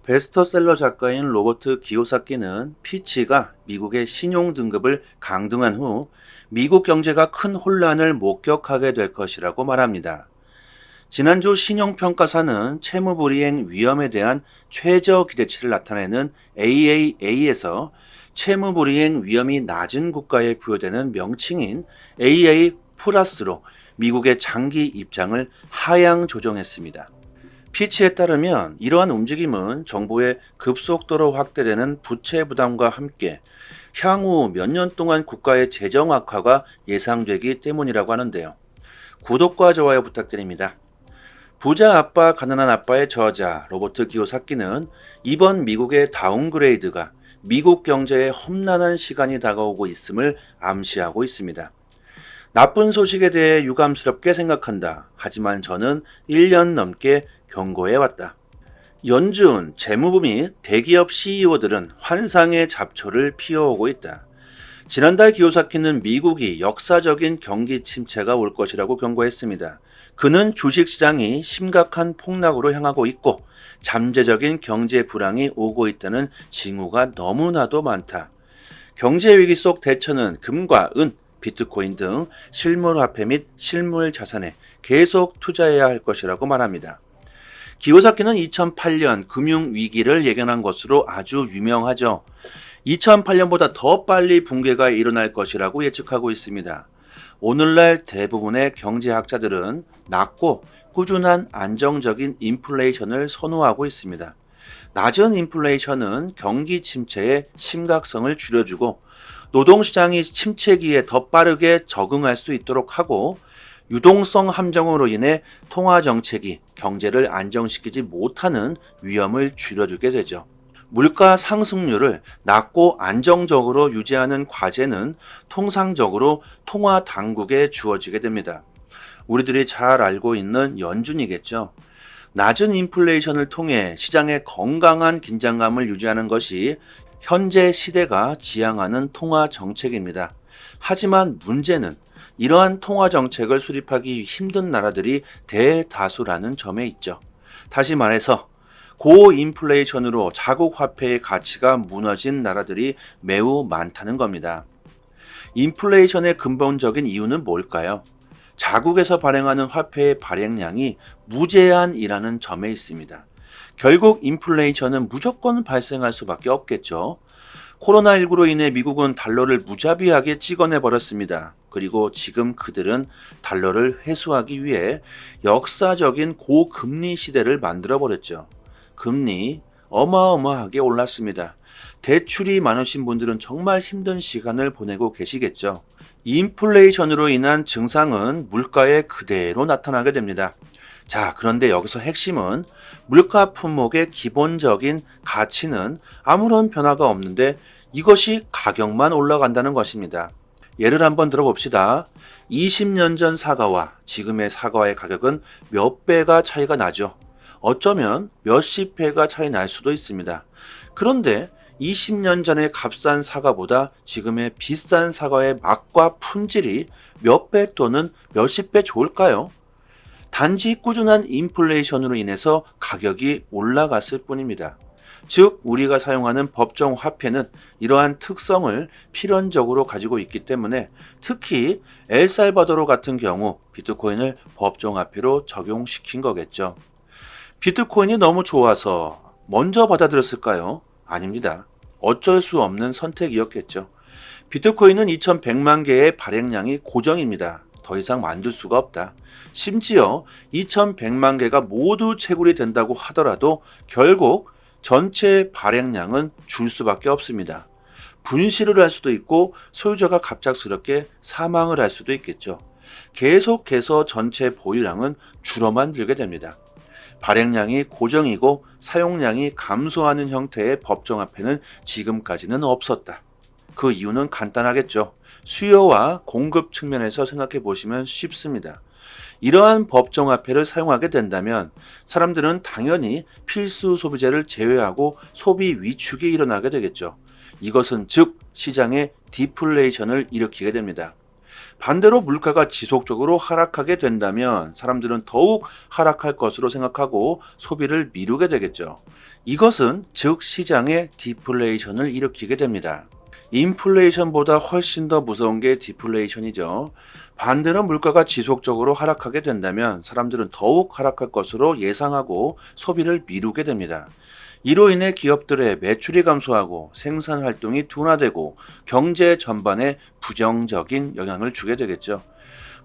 베스트셀러 작가인 로버트 기요사키는 피치가 미국의 신용 등급을 강등한 후 미국 경제가 큰 혼란을 목격하게 될 것이라고 말합니다. 지난주 신용평가사는 채무불이행 위험에 대한 최저 기대치를 나타내는 AAA에서 채무불이행 위험이 낮은 국가에 부여되는 명칭인 AA 플러스로 미국의 장기 입장을 하향 조정했습니다. 피치에 따르면 이러한 움직임은 정부의 급속도로 확대되는 부채 부담과 함께 향후 몇 년 동안 국가의 재정 악화가 예상되기 때문이라고 하는데요. 구독과 좋아요 부탁드립니다. 부자 아빠 가난한 아빠의 저자 로버트 기요사키는 이번 미국의 다운그레이드가 미국 경제에 험난한 시간이 다가오고 있음을 암시하고 있습니다. 나쁜 소식에 대해 유감스럽게 생각한다. 하지만 저는 1년 넘게 경고해왔다. 연준, 재무부 및 대기업 CEO들은 환상의 잡초를 피워오고 있다. 지난달 기요사키는 미국이 역사적인 경기 침체가 올 것이라고 경고했습니다. 그는 주식시장이 심각한 폭락으로 향하고 있고 잠재적인 경제 불황이 오고 있다는 징후가 너무나도 많다. 경제 위기 속 대처는 금과 은, 비트코인 등 실물화폐 및 실물자산에 계속 투자해야 할 것이라고 말합니다. 기요사키는 2008년 금융위기를 예견한 것으로 아주 유명하죠. 2008년보다 더 빨리 붕괴가 일어날 것이라고 예측하고 있습니다. 오늘날 대부분의 경제학자들은 낮고 꾸준한 안정적인 인플레이션을 선호하고 있습니다. 낮은 인플레이션은 경기 침체의 심각성을 줄여주고 노동시장이 침체기에 더 빠르게 적응할 수 있도록 하고 유동성 함정으로 인해 통화정책이 경제를 안정시키지 못하는 위험을 줄여주게 되죠. 물가 상승률을 낮고 안정적으로 유지하는 과제는 통상적으로 통화 당국에 주어지게 됩니다. 우리들이 잘 알고 있는 연준이겠죠. 낮은 인플레이션을 통해 시장의 건강한 긴장감을 유지하는 것이 현재 시대가 지향하는 통화 정책입니다. 하지만 문제는 이러한 통화 정책을 수립하기 힘든 나라들이 대다수라는 점에 있죠. 다시 말해서 고인플레이션으로 자국 화폐의 가치가 무너진 나라들이 매우 많다는 겁니다. 인플레이션의 근본적인 이유는 뭘까요? 자국에서 발행하는 화폐의 발행량이 무제한이라는 점에 있습니다. 결국 인플레이션은 무조건 발생할 수밖에 없겠죠. 코로나19로 인해 미국은 달러를 무자비하게 찍어내 버렸습니다. 그리고 지금 그들은 달러를 회수하기 위해 역사적인 고금리 시대를 만들어 버렸죠. 금리 어마어마하게 올랐습니다. 대출이 많으신 분들은 정말 힘든 시간을 보내고 계시겠죠. 인플레이션으로 인한 증상은 물가에 그대로 나타나게 됩니다. 자, 그런데 여기서 핵심은 물가 품목의 기본적인 가치는 아무런 변화가 없는데 이것이 가격만 올라간다는 것입니다. 예를 한번 들어봅시다. 20년 전 사과와 지금의 사과의 가격은 몇 배가 차이가 나죠. 어쩌면 몇십 배가 차이 날 수도 있습니다. 그런데 20년 전의 값싼 사과보다 지금의 비싼 사과의 맛과 품질이 몇 배 또는 몇십 배 좋을까요? 단지 꾸준한 인플레이션으로 인해서 가격이 올라갔을 뿐입니다. 즉 우리가 사용하는 법정 화폐는 이러한 특성을 필연적으로 가지고 있기 때문에 특히 엘살바도르 같은 경우 비트코인을 법정 화폐로 적용시킨 거겠죠. 비트코인이 너무 좋아서 먼저 받아들였을까요? 아닙니다. 어쩔 수 없는 선택이었겠죠. 비트코인은 2100만 개의 발행량이 고정입니다. 더 이상 만들 수가 없다. 심지어 2100만 개가 모두 채굴이 된다고 하더라도 결국 전체 발행량은 줄 수밖에 없습니다. 분실을 할 수도 있고 소유자가 갑작스럽게 사망을 할 수도 있겠죠. 계속해서 전체 보유량은 줄어만 들게 됩니다. 발행량이 고정이고 사용량이 감소하는 형태의 법정화폐는 지금까지는 없었다. 그 이유는 간단하겠죠. 수요와 공급 측면에서 생각해 보시면 쉽습니다. 이러한 법정화폐를 사용하게 된다면 사람들은 당연히 필수 소비재를 제외하고 소비 위축이 일어나게 되겠죠. 이것은 즉 시장의 디플레이션을 일으키게 됩니다. 반대로 물가가 지속적으로 하락하게 된다면 사람들은 더욱 하락할 것으로 생각하고 소비를 미루게 되겠죠. 이것은 즉 시장의 디플레이션을 일으키게 됩니다. 인플레이션보다 훨씬 더 무서운 게 디플레이션이죠. 반대로 물가가 지속적으로 하락하게 된다면 사람들은 더욱 하락할 것으로 예상하고 소비를 미루게 됩니다. 이로 인해 기업들의 매출이 감소하고 생산 활동이 둔화되고 경제 전반에 부정적인 영향을 주게 되겠죠.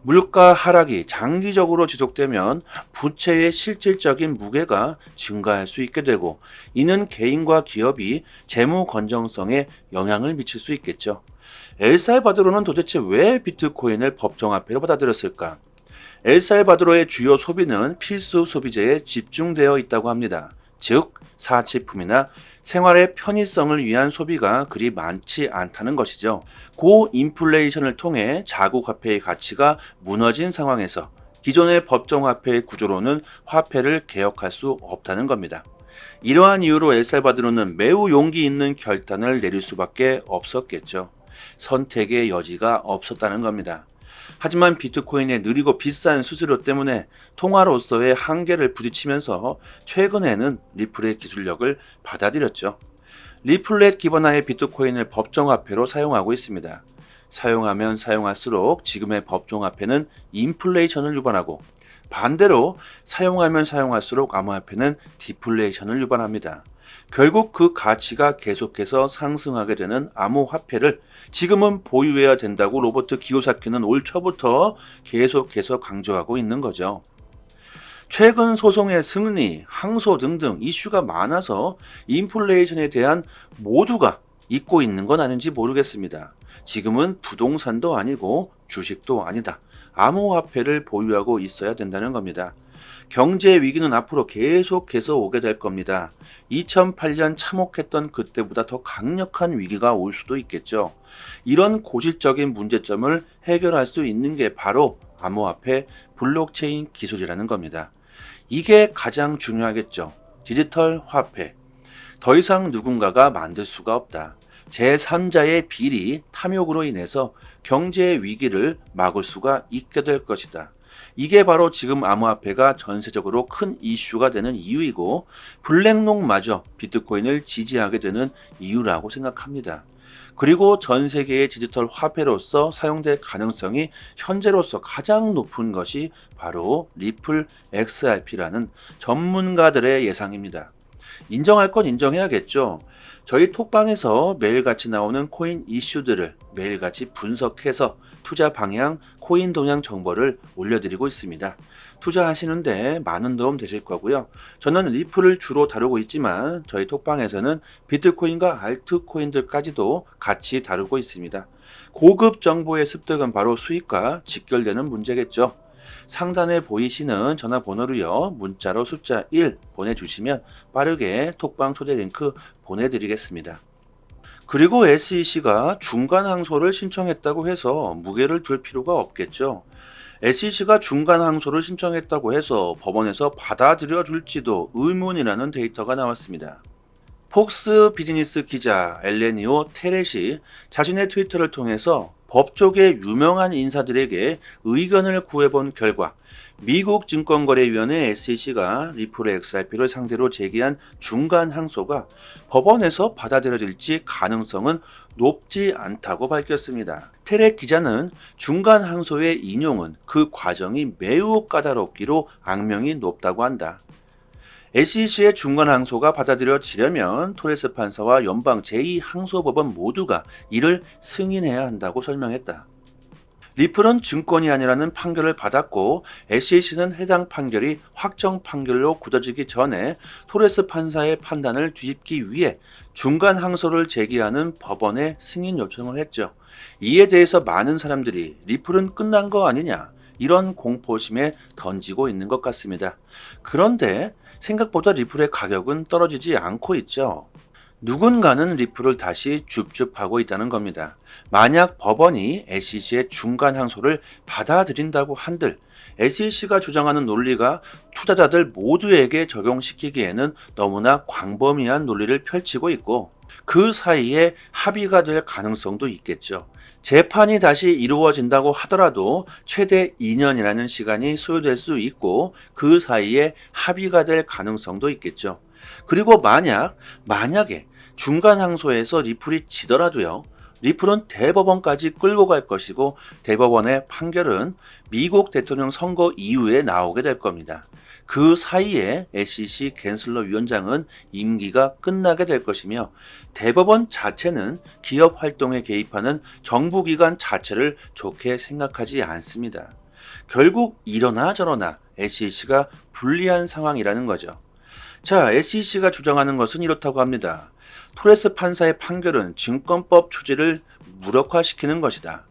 물가 하락이 장기적으로 지속되면 부채의 실질적인 무게가 증가할 수 있게 되고, 이는 개인과 기업이 재무 건전성에 영향을 미칠 수 있겠죠. 엘살바도르는 도대체 왜 비트코인을 법정화폐로 받아들였을까? 엘살바도르의 주요 소비는 필수 소비재에 집중되어 있다고 합니다. 즉, 사치품이나 생활의 편의성을 위한 소비가 그리 많지 않다는 것이죠. 고인플레이션을 통해 자국화폐의 가치가 무너진 상황에서 기존의 법정화폐의 구조로는 화폐를 개혁할 수 없다는 겁니다. 이러한 이유로 엘살바도르는 매우 용기 있는 결단을 내릴 수밖에 없었겠죠. 선택의 여지가 없었다는 겁니다. 하지만 비트코인의 느리고 비싼 수수료 때문에 통화로서의 한계를 부딪히면서 최근에는 리플의 기술력을 받아들였죠. 리플렛 기반화의 비트코인을 법정화폐로 사용하고 있습니다. 사용하면 사용할수록 지금의 법정화폐는 인플레이션을 유발하고, 반대로 사용하면 사용할수록 암호화폐는 디플레이션을 유발합니다. 결국 그 가치가 계속해서 상승하게 되는 암호화폐를 지금은 보유해야 된다고 로버트 기요사키는 올 초부터 계속해서 강조하고 있는 거죠. 최근 소송의 승리, 항소 등등 이슈가 많아서 인플레이션에 대한 모두가 잊고 있는 건 아닌지 모르겠습니다. 지금은 부동산도 아니고 주식도 아니다. 암호화폐를 보유하고 있어야 된다는 겁니다. 경제 위기는 앞으로 계속해서 오게 될 겁니다. 2008년 참혹했던 그때보다 더 강력한 위기가 올 수도 있겠죠. 이런 고질적인 문제점을 해결할 수 있는 게 바로 암호화폐 블록체인 기술이라는 겁니다. 이게 가장 중요하겠죠. 디지털 화폐. 더 이상 누군가가 만들 수가 없다. 제3자의 비리, 탐욕으로 인해서 경제 위기를 막을 수가 있게 될 것이다. 이게 바로 지금 암호화폐가 전세적으로 큰 이슈가 되는 이유이고, 블랙록마저 비트코인을 지지하게 되는 이유라고 생각합니다. 그리고 전 세계의 디지털 화폐로서 사용될 가능성이 현재로서 가장 높은 것이 바로 리플 XRP라는 전문가들의 예상입니다. 인정할 건 인정해야겠죠. 저희 톡방에서 매일같이 나오는 코인 이슈들을 매일같이 분석해서 투자 방향, 코인 동향 정보를 올려드리고 있습니다. 투자하시는데 많은 도움 되실 거고요. 저는 리플을 주로 다루고 있지만 저희 톡방에서는 비트코인과 알트코인들까지도 같이 다루고 있습니다. 고급 정보의 습득은 바로 수익과 직결되는 문제겠죠. 상단에 보이시는 전화번호로요, 문자로 숫자 1 보내주시면 빠르게 톡방 초대 링크 보내드리겠습니다. 그리고 SEC가 중간 항소를 신청했다고 해서 무게를 둘 필요가 없겠죠. SEC가 중간 항소를 신청했다고 해서 법원에서 받아들여 줄지도 의문이라는 데이터가 나왔습니다. 폭스 비즈니스 기자 엘레니오 테렛이 자신의 트위터를 통해서 법조계 유명한 인사들에게 의견을 구해본 결과 미국 증권거래위원회 SEC가 리플 XRP를 상대로 제기한 중간 항소가 법원에서 받아들여질지 가능성은 높지 않다고 밝혔습니다. 테렉 기자는 중간 항소의 인용은 그 과정이 매우 까다롭기로 악명이 높다고 한다. SEC의 중간 항소가 받아들여지려면 토레스 판사와 연방 제2항소법원 모두가 이를 승인해야 한다고 설명했다. 리플은 증권이 아니라는 판결을 받았고 SEC는 해당 판결이 확정 판결로 굳어지기 전에 토레스 판사의 판단을 뒤집기 위해 중간 항소를 제기하는 법원에 승인 요청을 했죠. 이에 대해서 많은 사람들이 리플은 끝난 거 아니냐, 이런 공포심에 던지고 있는 것 같습니다. 그런데 생각보다 리플의 가격은 떨어지지 않고 있죠. 누군가는 리플을 다시 줍줍하고 있다는 겁니다. 만약 법원이 SEC의 중간 항소를 받아들인다고 한들 SEC가 주장하는 논리가 투자자들 모두에게 적용시키기에는 너무나 광범위한 논리를 펼치고 있고, 그 사이에 합의가 될 가능성도 있겠죠. 재판이 다시 이루어진다고 하더라도 최대 2년이라는 시간이 소요될 수 있고, 그 사이에 합의가 될 가능성도 있겠죠. 그리고 만약에 중간 항소에서 리플이 지더라도요. 리플은 대법원까지 끌고 갈 것이고 대법원의 판결은 미국 대통령 선거 이후에 나오게 될 겁니다. 그 사이에 SEC 갠슬러 위원장은 임기가 끝나게 될 것이며 대법원 자체는 기업 활동에 개입하는 정부기관 자체를 좋게 생각하지 않습니다. 결국 이러나 저러나 SEC가 불리한 상황이라는 거죠. 자, SEC가 주장하는 것은 이렇다고 합니다. 토레스 판사의 판결은 증권법 취지를 무력화시키는 것이다.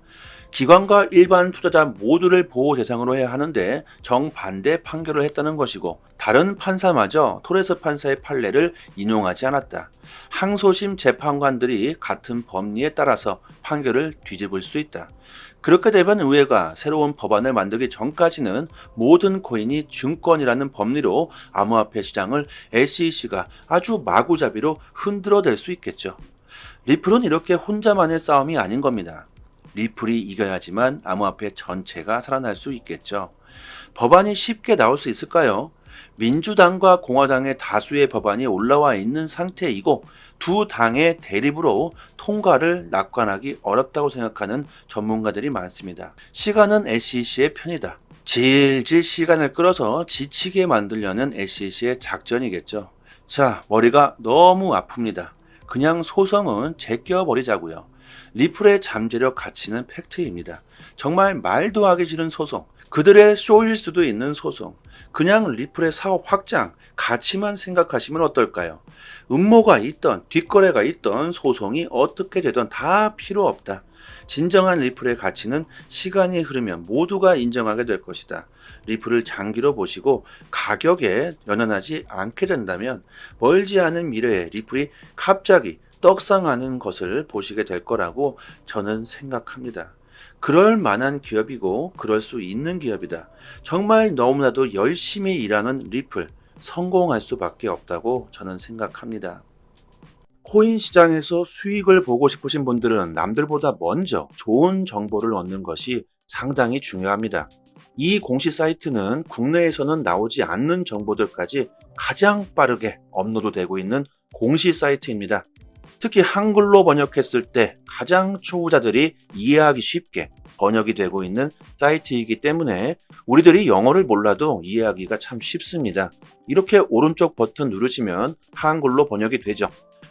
기관과 일반 투자자 모두를 보호 대상으로 해야 하는데 정반대 판결을 했다는 것이고 다른 판사마저 토레스 판사의 판례를 인용하지 않았다. 항소심 재판관들이 같은 법리에 따라서 판결을 뒤집을 수 있다. 그렇게 되면 의회가 새로운 법안을 만들기 전까지는 모든 코인이 증권이라는 법리로 암호화폐 시장을 SEC가 아주 마구잡이로 흔들어댈 수 있겠죠. 리플은 이렇게 혼자만의 싸움이 아닌 겁니다. 리플이 이겨야지만 암호화폐 전체가 살아날 수 있겠죠. 법안이 쉽게 나올 수 있을까요? 민주당과 공화당의 다수의 법안이 올라와 있는 상태이고 두 당의 대립으로 통과를 낙관하기 어렵다고 생각하는 전문가들이 많습니다. 시간은 SEC의 편이다. 질질 시간을 끌어서 지치게 만들려는 SEC의 작전이겠죠. 자, 머리가 너무 아픕니다. 그냥 소송은 제껴버리자고요. 리플의 잠재력 가치는 팩트입니다. 정말 말도 하기 싫은 소송, 그들의 쇼일 수도 있는 소송, 그냥 리플의 사업 확장, 가치만 생각하시면 어떨까요? 음모가 있던 뒷거래가 있던 소송이 어떻게 되든 다 필요 없다. 진정한 리플의 가치는 시간이 흐르면 모두가 인정하게 될 것이다. 리플을 장기로 보시고 가격에 연연하지 않게 된다면 멀지 않은 미래에 리플이 갑자기 떡상하는 것을 보시게 될 거라고 저는 생각합니다. 그럴 만한 기업이고 그럴 수 있는 기업이다. 정말 너무나도 열심히 일하는 리플, 성공할 수밖에 없다고 저는 생각합니다. 코인 시장에서 수익을 보고 싶으신 분들은 남들보다 먼저 좋은 정보를 얻는 것이 상당히 중요합니다. 이 공시 사이트는 국내에서는 나오지 않는 정보들까지 가장 빠르게 업로드되고 있는 공시 사이트입니다. 특히 한글로 번역했을 때 가장 초보자들이 이해하기 쉽게 번역이 되고 있는 사이트이기 때문에 우리들이 영어를 몰라도 이해하기가 참 쉽습니다. 이렇게 오른쪽 버튼 누르시면 한글로 번역이 되죠.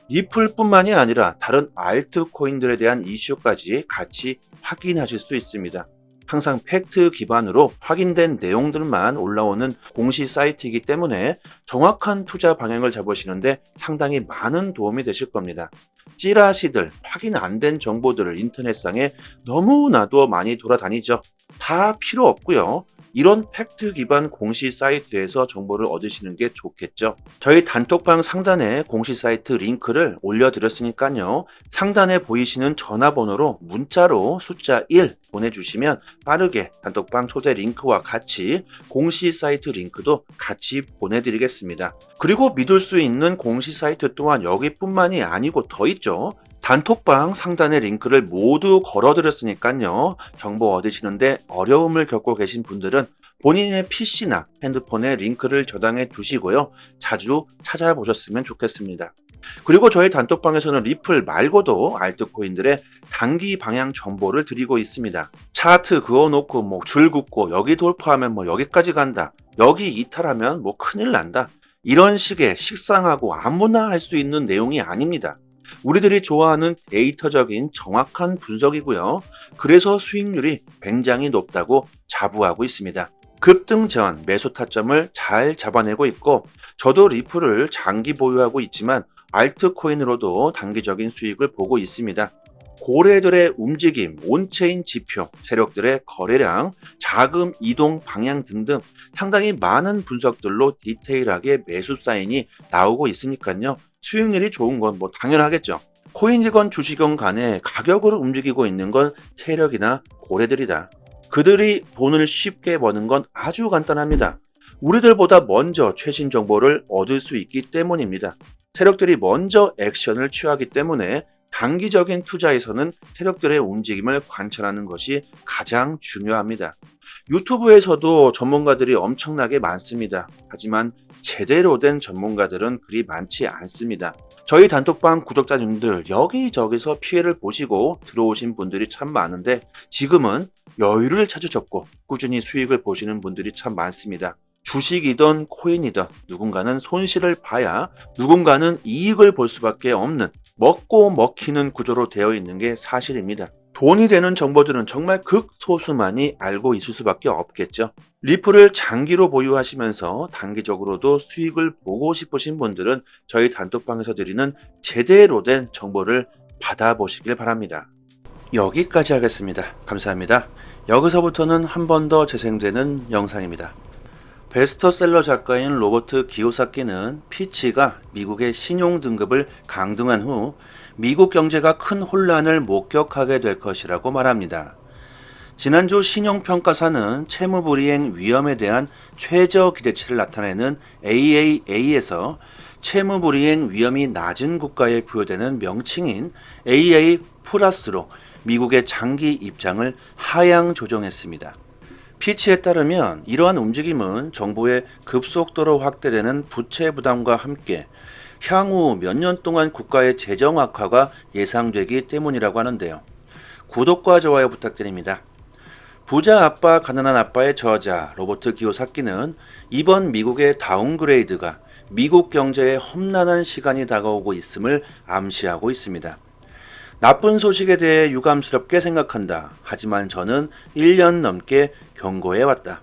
리플뿐만이 아니라 다른 알트코인들에 대한 이슈까지 같이 확인하실 수 있습니다. 항상 팩트 기반으로 확인된 내용들만 올라오는 공시 사이트이기 때문에 정확한 투자 방향을 잡으시는데 상당히 많은 도움이 되실 겁니다. 찌라시들, 확인 안 된 정보들을 인터넷상에 너무나도 많이 돌아다니죠. 다 필요 없고요. 이런 팩트 기반 공시 사이트에서 정보를 얻으시는 게 좋겠죠. 저희 단톡방 상단에 공시 사이트 링크를 올려드렸으니까요. 상단에 보이시는 전화번호로 문자로 숫자 1 보내주시면 빠르게 단톡방 초대 링크와 같이 공시 사이트 링크도 같이 보내드리겠습니다. 그리고 믿을 수 있는 공시 사이트 또한 여기뿐만이 아니고 더 있죠. 단톡방 상단의 링크를 모두 걸어드렸으니까요. 정보 얻으시는데 어려움을 겪고 계신 분들은 본인의 PC나 핸드폰에 링크를 저장해 두시고요. 자주 찾아보셨으면 좋겠습니다. 그리고 저희 단톡방에서는 리플 말고도 알트코인들의 단기 방향 정보를 드리고 있습니다. 차트 그어놓고 줄 긋고 여기 돌파하면 여기까지 간다. 여기 이탈하면 큰일 난다. 이런 식의 식상하고 아무나 할 수 있는 내용이 아닙니다. 우리들이 좋아하는 데이터적인 정확한 분석이고요. 그래서 수익률이 굉장히 높다고 자부하고 있습니다. 급등 전 매수 타점을 잘 잡아내고 있고 저도 리플을 장기 보유하고 있지만 알트코인으로도 단기적인 수익을 보고 있습니다. 고래들의 움직임, 온체인 지표, 세력들의 거래량, 자금 이동 방향 등등 상당히 많은 분석들로 디테일하게 매수 사인이 나오고 있으니까요. 수익률이 좋은 건 당연하겠죠. 코인이건 주식이건 간에 가격으로 움직이고 있는 건 세력이나 고래들이다. 그들이 돈을 쉽게 버는 건 아주 간단합니다. 우리들보다 먼저 최신 정보를 얻을 수 있기 때문입니다. 세력들이 먼저 액션을 취하기 때문에 단기적인 투자에서는 세력들의 움직임을 관찰하는 것이 가장 중요합니다. 유튜브에서도 전문가들이 엄청나게 많습니다. 하지만 제대로 된 전문가들은 그리 많지 않습니다. 저희 단톡방 구독자님들 여기저기서 피해를 보시고 들어오신 분들이 참 많은데 지금은 여유를 찾으셨고 꾸준히 수익을 보시는 분들이 참 많습니다. 주식이든 코인이든 누군가는 손실을 봐야 누군가는 이익을 볼 수밖에 없는 먹고 먹히는 구조로 되어 있는 게 사실입니다. 돈이 되는 정보들은 정말 극소수만이 알고 있을 수밖에 없겠죠. 리플을 장기로 보유하시면서 단기적으로도 수익을 보고 싶으신 분들은 저희 단톡방에서 드리는 제대로 된 정보를 받아보시길 바랍니다. 여기까지 하겠습니다. 감사합니다. 여기서부터는 한 번 더 재생되는 영상입니다. 베스트셀러 작가인 로버트 기요사키는 피치가 미국의 신용 등급을 강등한 후 미국 경제가 큰 혼란을 목격하게 될 것이라고 말합니다. 지난주 신용평가사는 채무불이행 위험에 대한 최저 기대치를 나타내는 AAA에서 채무불이행 위험이 낮은 국가에 부여되는 명칭인 AA 플러스로 미국의 장기 입장을 하향 조정했습니다. 피치에 따르면 이러한 움직임은 정부의 급속도로 확대되는 부채 부담과 함께 향후 몇 년 동안 국가의 재정 악화가 예상되기 때문이라고 하는데요. 구독과 좋아요 부탁드립니다. 부자 아빠 가난한 아빠의 저자 로버트 기요사키는 이번 미국의 다운그레이드가 미국 경제에 험난한 시간이 다가오고 있음을 암시하고 있습니다. 나쁜 소식에 대해 유감스럽게 생각한다. 하지만 저는 1년 넘게 경고해왔다.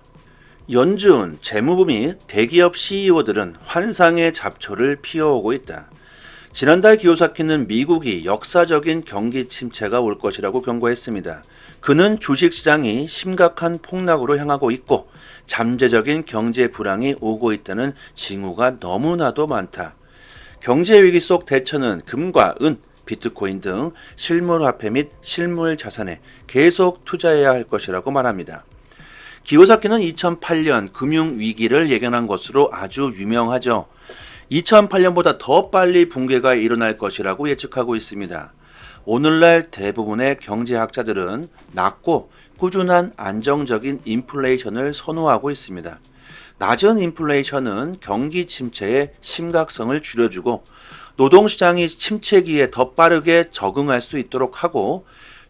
연준, 재무부 및 대기업 CEO들은 환상의 잡초를 피워오고 있다. 지난달 기요사키는 미국이 역사적인 경기 침체가 올 것이라고 경고했습니다. 그는 주식시장이 심각한 폭락으로 향하고 있고 잠재적인 경제 불황이 오고 있다는 징후가 너무나도 많다. 경제 위기 속 대처는 금과 은, 비트코인 등 실물화폐 및 실물자산에 계속 투자해야 할 것이라고 말합니다. 기요사키는 2008년 금융위기를 예견한 것으로 아주 유명하죠. 2008년보다 더 빨리 붕괴가 일어날 것이라고 예측하고 있습니다. 오늘날 대부분의 경제학자들은 낮고 꾸준한 안정적인 인플레이션을 선호하고 있습니다. 낮은 인플레이션은 경기 침체의 심각성을 줄여주고 노동시장이 침체기에 더 빠르게 적응할 수 있도록 하고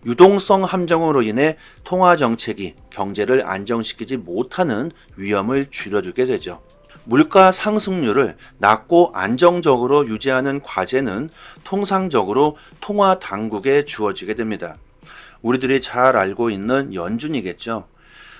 유동성 함정으로 인해 통화정책이 경제를 안정시키지 못하는 위험을 줄여주게 되죠. 물가 상승률을 낮고 안정적으로 유지하는 과제는 통상적으로 통화 당국에 주어지게 됩니다. 우리들이 잘 알고 있는 연준이겠죠.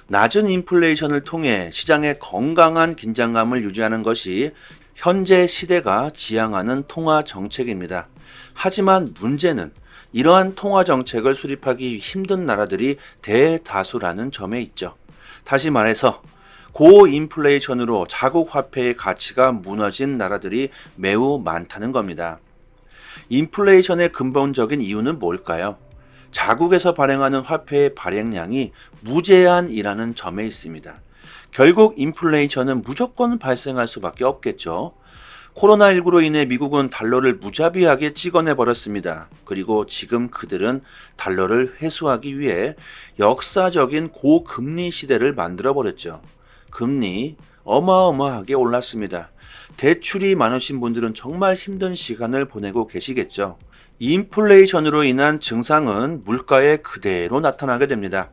낮은 인플레이션을 통해 시장의 건강한 긴장감을 유지하는 것이 현재 시대가 지향하는 통화 정책입니다. 하지만 문제는 이러한 통화 정책을 수립하기 힘든 나라들이 대다수라는 점에 있죠. 다시 말해서 고인플레이션으로 자국 화폐의 가치가 무너진 나라들이 매우 많다는 겁니다. 인플레이션의 근본적인 이유는 뭘까요? 자국에서 발행하는 화폐의 발행량이 무제한이라는 점에 있습니다. 결국 인플레이션은 무조건 발생할 수밖에 없겠죠. 코로나19로 인해 미국은 달러를 무자비하게 찍어내 버렸습니다. 그리고 지금 그들은 달러를 회수하기 위해 역사적인 고금리 시대를 만들어 버렸죠. 금리 어마어마하게 올랐습니다. 대출이 많으신 분들은 정말 힘든 시간을 보내고 계시겠죠. 인플레이션으로 인한 증상은 물가에 그대로 나타나게 됩니다.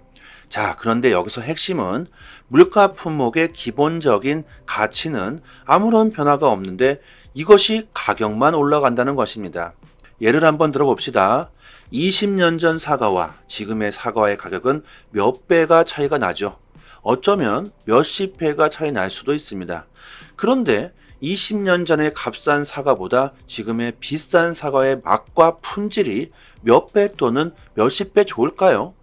자, 그런데 여기서 핵심은 물가 품목의 기본적인 가치는 아무런 변화가 없는데 이것이 가격만 올라간다는 것입니다. 예를 한번 들어봅시다. 20년 전 사과와 지금의 사과의 가격은 몇 배가 차이가 나죠. 어쩌면 몇십 배가 차이 날 수도 있습니다. 그런데 20년 전의 값싼 사과보다 지금의 비싼 사과의 맛과 품질이 몇 배 또는 몇십 배 좋을까요?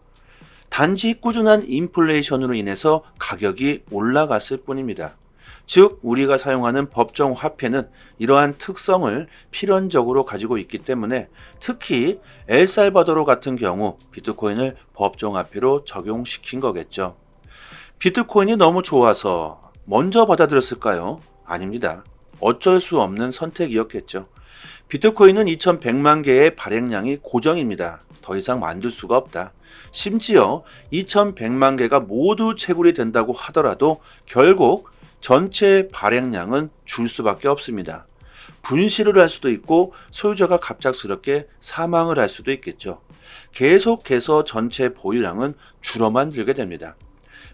단지 꾸준한 인플레이션으로 인해서 가격이 올라갔을 뿐입니다. 즉 우리가 사용하는 법정 화폐는 이러한 특성을 필연적으로 가지고 있기 때문에 특히 엘살바도르 같은 경우 비트코인을 법정 화폐로 적용시킨 거겠죠. 비트코인이 너무 좋아서 먼저 받아들였을까요? 아닙니다. 어쩔 수 없는 선택이었겠죠. 비트코인은 2100만 개의 발행량이 고정입니다. 더 이상 만들 수가 없다. 심지어 2100만 개가 모두 채굴이 된다고 하더라도 결국 전체 발행량은 줄 수밖에 없습니다. 분실을 할 수도 있고 소유자가 갑작스럽게 사망을 할 수도 있겠죠. 계속해서 전체 보유량은 줄어만 들게 됩니다.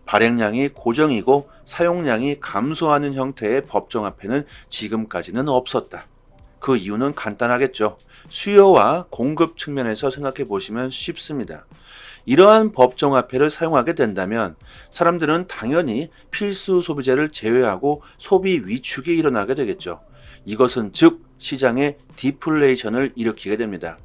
발행량이 고정이고 사용량이 감소하는 형태의 법정화폐는 지금까지는 없었다. 그 이유는 간단하겠죠. 수요와 공급 측면에서 생각해 보시면 쉽습니다. 이러한 법정화폐를 사용하게 된다면 사람들은 당연히 필수 소비재를 제외하고 소비 위축이 일어나게 되겠죠. 이것은 즉 시장의 디플레이션을 일으키게 됩니다.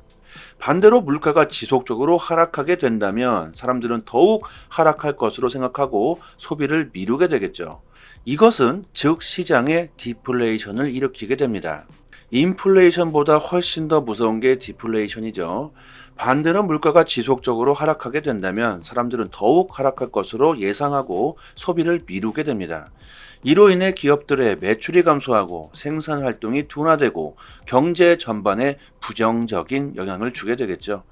반대로 물가가 지속적으로 하락하게 된다면 사람들은 더욱 하락할 것으로 생각하고 소비를 미루게 되겠죠. 이것은 즉 시장의 디플레이션을 일으키게 됩니다. 인플레이션보다 훨씬 더 무서운 게 디플레이션이죠. 반대로 물가가 지속적으로 하락하게 된다면 사람들은 더욱 하락할 것으로 예상하고 소비를 미루게 됩니다. 이로 인해 기업들의 매출이 감소하고 생산 활동이 둔화되고 경제 전반에 부정적인 영향을 주게 되겠죠.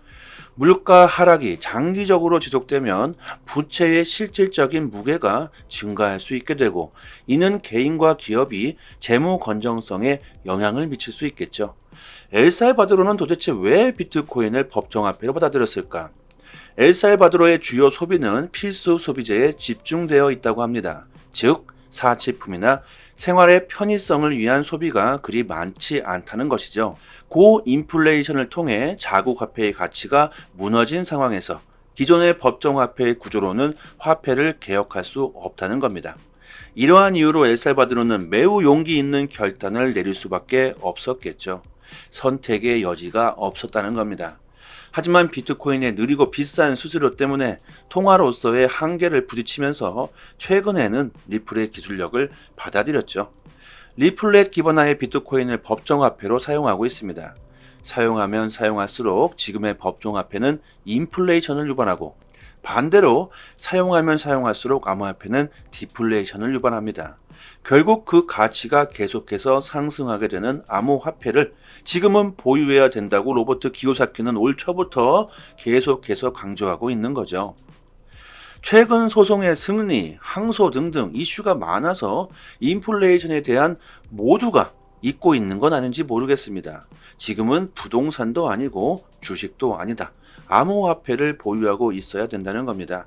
물가 하락이 장기적으로 지속되면 부채의 실질적인 무게가 증가할 수 있게 되고 이는 개인과 기업이 재무 건전성에 영향을 미칠 수 있겠죠. 엘살바도르는 도대체 왜 비트코인을 법정화폐로 받아들였을까? 엘살바도르의 주요 소비는 필수 소비재에 집중되어 있다고 합니다. 즉 사치품이나 생활의 편의성을 위한 소비가 그리 많지 않다는 것이죠. 고인플레이션을 통해 자국화폐의 가치가 무너진 상황에서 기존의 법정화폐의 구조로는 화폐를 개혁할 수 없다는 겁니다. 이러한 이유로 엘살바도르는 매우 용기 있는 결단을 내릴 수밖에 없었겠죠. 선택의 여지가 없었다는 겁니다. 하지만 비트코인의 느리고 비싼 수수료 때문에 통화로서의 한계를 부딪히면서 최근에는 리플의 기술력을 받아들였죠. 리플렛 기반화의 비트코인을 법정화폐로 사용하고 있습니다. 사용하면 사용할수록 지금의 법정화폐는 인플레이션을 유발하고 반대로 사용하면 사용할수록 암호화폐는 디플레이션을 유발합니다. 결국 그 가치가 계속해서 상승하게 되는 암호화폐를 지금은 보유해야 된다고 로버트 기요사키는 올 초부터 계속해서 강조하고 있는 거죠. 최근 소송의 승리, 항소 등등 이슈가 많아서 인플레이션에 대한 모두가 잊고 있는 건 아닌지 모르겠습니다. 지금은 부동산도 아니고 주식도 아니다. 암호화폐를 보유하고 있어야 된다는 겁니다.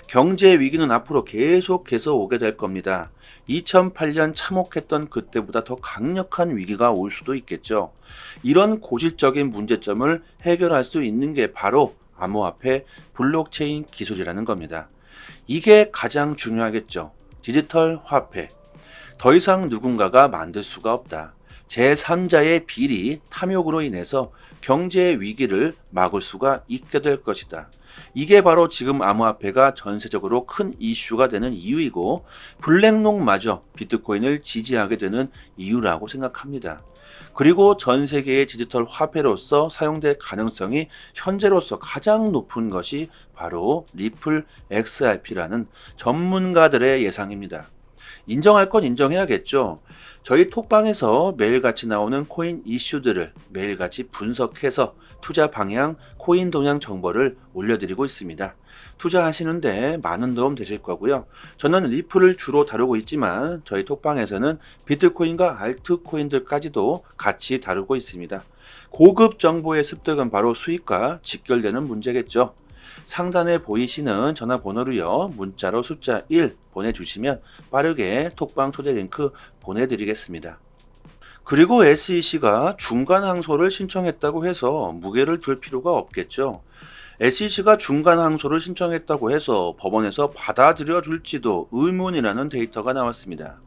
경제 위기는 앞으로 계속해서 오게 될 겁니다. 2008년 참혹했던 그때보다 더 강력한 위기가 올 수도 있겠죠. 이런 고질적인 문제점을 해결할 수 있는 게 바로 암호화폐 블록체인 기술이라는 겁니다. 이게 가장 중요하겠죠. 디지털 화폐. 더 이상 누군가가 만들 수가 없다. 제3자의 비리, 탐욕으로 인해서 경제 위기를 막을 수가 있게 될 것이다. 이게 바로 지금 암호화폐가 전세적으로 큰 이슈가 되는 이유이고 블랙록마저 비트코인을 지지하게 되는 이유라고 생각합니다. 그리고 전 세계의 디지털 화폐로서 사용될 가능성이 현재로서 가장 높은 것이 바로 리플 XRP라는 전문가들의 예상입니다. 인정할 건 인정해야겠죠. 저희 톡방에서 매일같이 나오는 코인 이슈들을 매일같이 분석해서 투자 방향, 코인 동향 정보를 올려드리고 있습니다. 투자하시는데 많은 도움 되실 거고요. 저는 리플을 주로 다루고 있지만 저희 톡방에서는 비트코인과 알트코인들까지도 같이 다루고 있습니다. 고급 정보의 습득은 바로 수익과 직결되는 문제겠죠. 상단에 보이시는 전화번호로요. 문자로 숫자 1 보내주시면 빠르게 톡방 초대 링크 보내드리겠습니다. 그리고 SEC가 중간 항소를 신청했다고 해서 무게를 둘 필요가 없겠죠. SEC가 중간 항소를 신청했다고 해서 법원에서 받아들여 줄지도 의문이라는 데이터가 나왔습니다.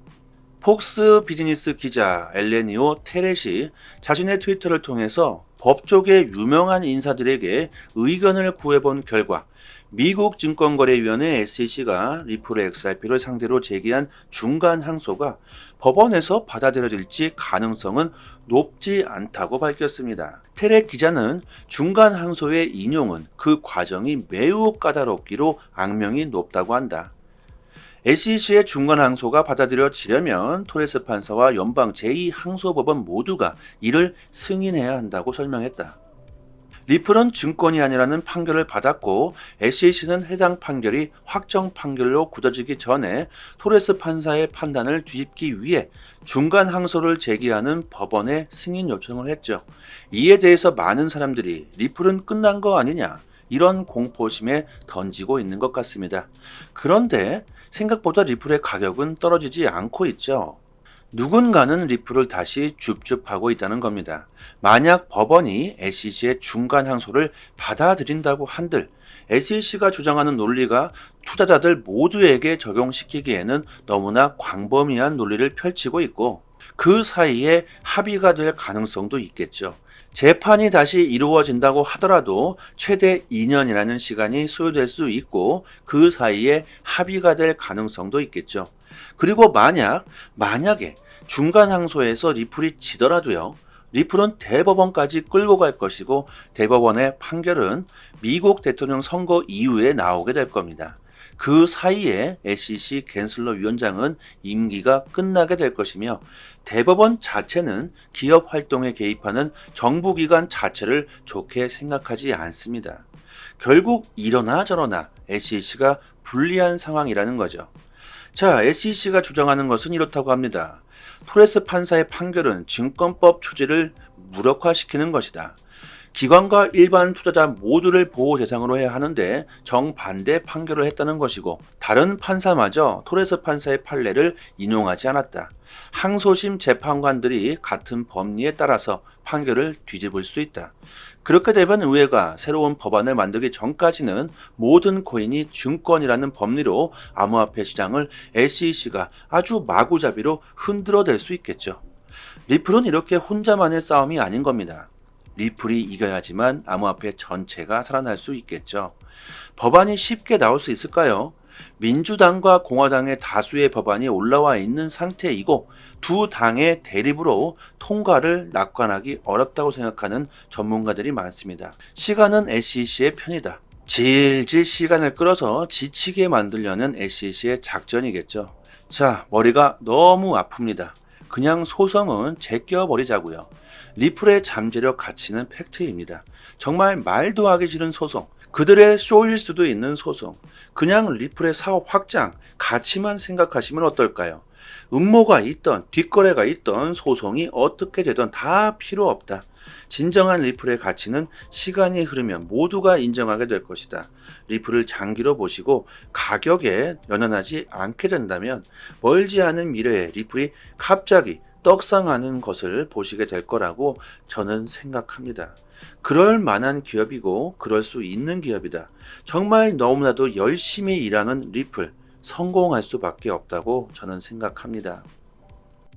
폭스 비즈니스 기자 엘레니오 테렛이 자신의 트위터를 통해서 법조계 유명한 인사들에게 의견을 구해본 결과 미국 증권거래위원회 SEC가 리플 XRP를 상대로 제기한 중간 항소가 법원에서 받아들여질지 가능성은 높지 않다고 밝혔습니다. 테렛 기자는 중간 항소의 인용은 그 과정이 매우 까다롭기로 악명이 높다고 한다. SEC의 중간 항소가 받아들여지려면 토레스 판사와 연방 제2항소법원 모두가 이를 승인해야 한다고 설명했다. 리플은 증권이 아니라는 판결을 받았고 SEC는 해당 판결이 확정 판결로 굳어지기 전에 토레스 판사의 판단을 뒤집기 위해 중간 항소를 제기하는 법원에 승인 요청을 했죠. 이에 대해서 많은 사람들이 리플은 끝난 거 아니냐, 이런 공포심에 던지고 있는 것 같습니다. 그런데 생각보다 리플의 가격은 떨어지지 않고 있죠. 누군가는 리플을 다시 줍줍하고 있다는 겁니다. 만약 법원이 SEC의 중간 항소를 받아들인다고 한들 SEC가 주장하는 논리가 투자자들 모두에게 적용시키기에는 너무나 광범위한 논리를 펼치고 있고 그 사이에 합의가 될 가능성도 있겠죠. 재판이 다시 이루어진다고 하더라도 최대 2년이라는 시간이 소요될 수 있고 그 사이에 합의가 될 가능성도 있겠죠. 그리고 만약에 중간 항소에서 리플이 지더라도요, 리플은 대법원까지 끌고 갈 것이고 대법원의 판결은 미국 대통령 선거 이후에 나오게 될 겁니다. 그 사이에 SEC 갠슬러 위원장은 임기가 끝나게 될 것이며 대법원 자체는 기업 활동에 개입하는 정부기관 자체를 좋게 생각하지 않습니다. 결국 이러나 저러나 SEC가 불리한 상황이라는 거죠. 자, SEC가 주장하는 것은 이렇다고 합니다. 토레스 판사의 판결은 증권법 취지를 무력화시키는 것이다. 기관과 일반 투자자 모두를 보호 대상으로 해야 하는데 정반대 판결을 했다는 것이고 다른 판사마저 토레스 판사의 판례를 인용하지 않았다. 항소심 재판관들이 같은 법리에 따라서 판결을 뒤집을 수 있다. 그렇게 되면 의회가 새로운 법안을 만들기 전까지는 모든 코인이 증권이라는 법리로 암호화폐 시장을 SEC가 아주 마구잡이로 흔들어댈 수 있겠죠. 리플은 이렇게 혼자만의 싸움이 아닌 겁니다. 리플이 이겨야지만 암호화폐 전체가 살아날 수 있겠죠. 법안이 쉽게 나올 수 있을까요? 민주당과 공화당의 다수의 법안이 올라와 있는 상태이고 두 당의 대립으로 통과를 낙관하기 어렵다고 생각하는 전문가들이 많습니다. 시간은 SEC의 편이다. 질질 시간을 끌어서 지치게 만들려는 SEC의 작전이겠죠. 자, 머리가 너무 아픕니다. 그냥 소송은 제껴버리자고요. 리플의 잠재력 가치는 팩트입니다. 정말 말도 하기 싫은 소송, 그들의 쇼일 수도 있는 소송, 그냥 리플의 사업 확장, 가치만 생각하시면 어떨까요? 음모가 있던 뒷거래가 있던 소송이 어떻게 되든 다 필요 없다. 진정한 리플의 가치는 시간이 흐르면 모두가 인정하게 될 것이다. 리플을 장기로 보시고 가격에 연연하지 않게 된다면 멀지 않은 미래에 리플이 갑자기 떡상하는 것을 보시게 될 거라고 저는 생각합니다. 그럴 만한 기업이고 그럴 수 있는 기업이다. 정말 너무나도 열심히 일하는 리플, 성공할 수밖에 없다고 저는 생각합니다.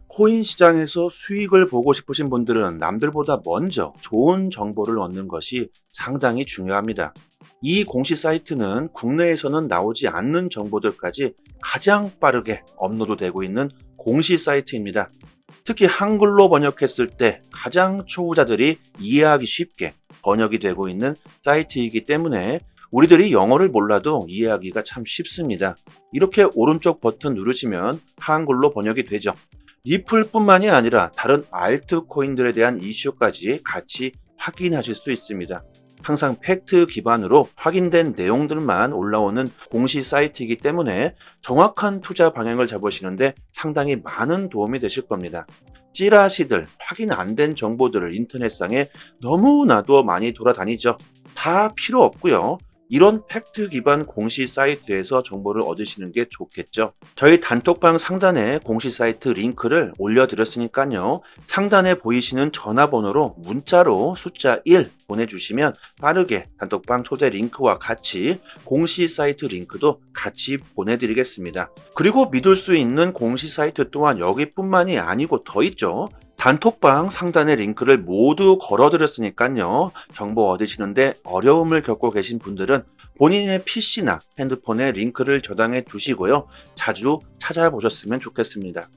코인 시장에서 수익을 보고 싶으신 분들은 남들보다 먼저 좋은 정보를 얻는 것이 상당히 중요합니다. 이 공시 사이트는 국내에서는 나오지 않는 정보들까지 가장 빠르게 업로드되고 있는 공시 사이트입니다. 특히 한글로 번역했을 때 가장 초보자들이 이해하기 쉽게 번역이 되고 있는 사이트이기 때문에 우리들이 영어를 몰라도 이해하기가 참 쉽습니다. 이렇게 오른쪽 버튼 누르시면 한글로 번역이 되죠. 리플뿐만이 아니라 다른 알트코인들에 대한 이슈까지 같이 확인하실 수 있습니다. 항상 팩트 기반으로 확인된 내용들만 올라오는 공시 사이트이기 때문에 정확한 투자 방향을 잡으시는데 상당히 많은 도움이 되실 겁니다. 찌라시들, 확인 안 된 정보들을 인터넷상에 너무나도 많이 돌아다니죠. 다 필요 없고요. 이런 팩트 기반 공시 사이트에서 정보를 얻으시는 게 좋겠죠. 저희 단톡방 상단에 공시 사이트 링크를 올려드렸으니까요. 상단에 보이시는 전화번호로 문자로 숫자 1 보내주시면 빠르게 단톡방 초대 링크와 같이 공시 사이트 링크도 같이 보내드리겠습니다. 그리고 믿을 수 있는 공시 사이트 또한 여기뿐만이 아니고 더 있죠. 단톡방 상단의 링크를 모두 걸어드렸으니까요. 정보 얻으시는데 어려움을 겪고 계신 분들은 본인의 PC나 핸드폰에 링크를 저장해 두시고요. 자주 찾아보셨으면 좋겠습니다.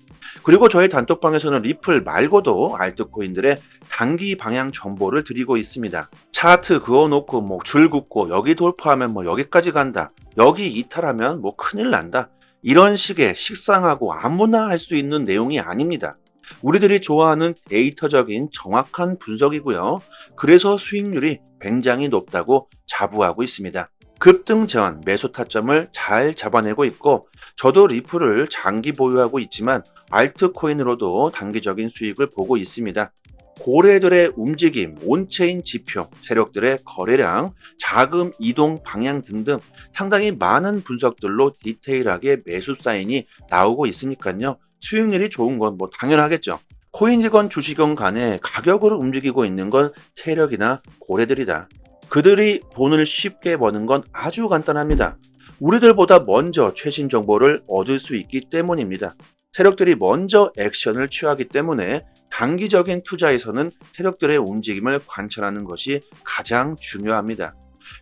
그리고 저희 단톡방에서는 리플 말고도 알트코인들의 단기 방향 정보를 드리고 있습니다. 차트 그어놓고 줄 긋고 여기 돌파하면 여기까지 간다. 여기 이탈하면 큰일 난다. 이런 식의 식상하고 아무나 할 수 있는 내용이 아닙니다. 우리들이 좋아하는 데이터적인 정확한 분석이고요. 그래서 수익률이 굉장히 높다고 자부하고 있습니다. 급등 전 매수 타점을 잘 잡아내고 있고, 저도 리플을 장기 보유하고 있지만 알트코인으로도 단기적인 수익을 보고 있습니다. 고래들의 움직임, 온체인 지표, 세력들의 거래량, 자금 이동 방향 등등 상당히 많은 분석들로 디테일하게 매수 사인이 나오고 있으니까요. 수익률이 좋은 건 뭐 당연하겠죠. 코인이건 주식이건 간에 가격으로 움직이고 있는 건 세력이나 고래들이다. 그들이 돈을 쉽게 버는 건 아주 간단합니다. 우리들보다 먼저 최신 정보를 얻을 수 있기 때문입니다. 세력들이 먼저 액션을 취하기 때문에 단기적인 투자에서는 세력들의 움직임을 관찰하는 것이 가장 중요합니다.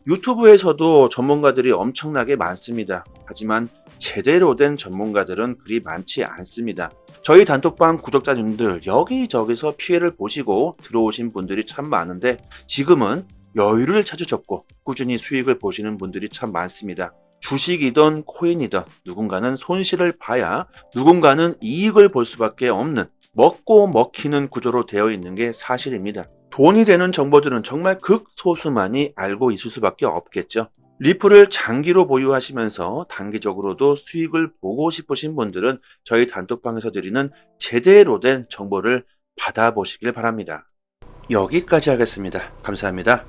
유튜브에서도 전문가들이 엄청나게 많습니다. 하지만 제대로 된 전문가들은 그리 많지 않습니다. 저희 단톡방 구독자님들 여기저기서 피해를 보시고 들어오신 분들이 참 많은데, 지금은 여유를 찾으셨고 꾸준히 수익을 보시는 분들이 참 많습니다. 주식이든 코인이든 누군가는 손실을 봐야 누군가는 이익을 볼 수밖에 없는, 먹고 먹히는 구조로 되어 있는 게 사실입니다. 돈이 되는 정보들은 정말 극소수만이 알고 있을 수밖에 없겠죠. 리플을 장기로 보유하시면서 단기적으로도 수익을 보고 싶으신 분들은 저희 단톡방에서 드리는 제대로 된 정보를 받아보시길 바랍니다. 여기까지 하겠습니다. 감사합니다.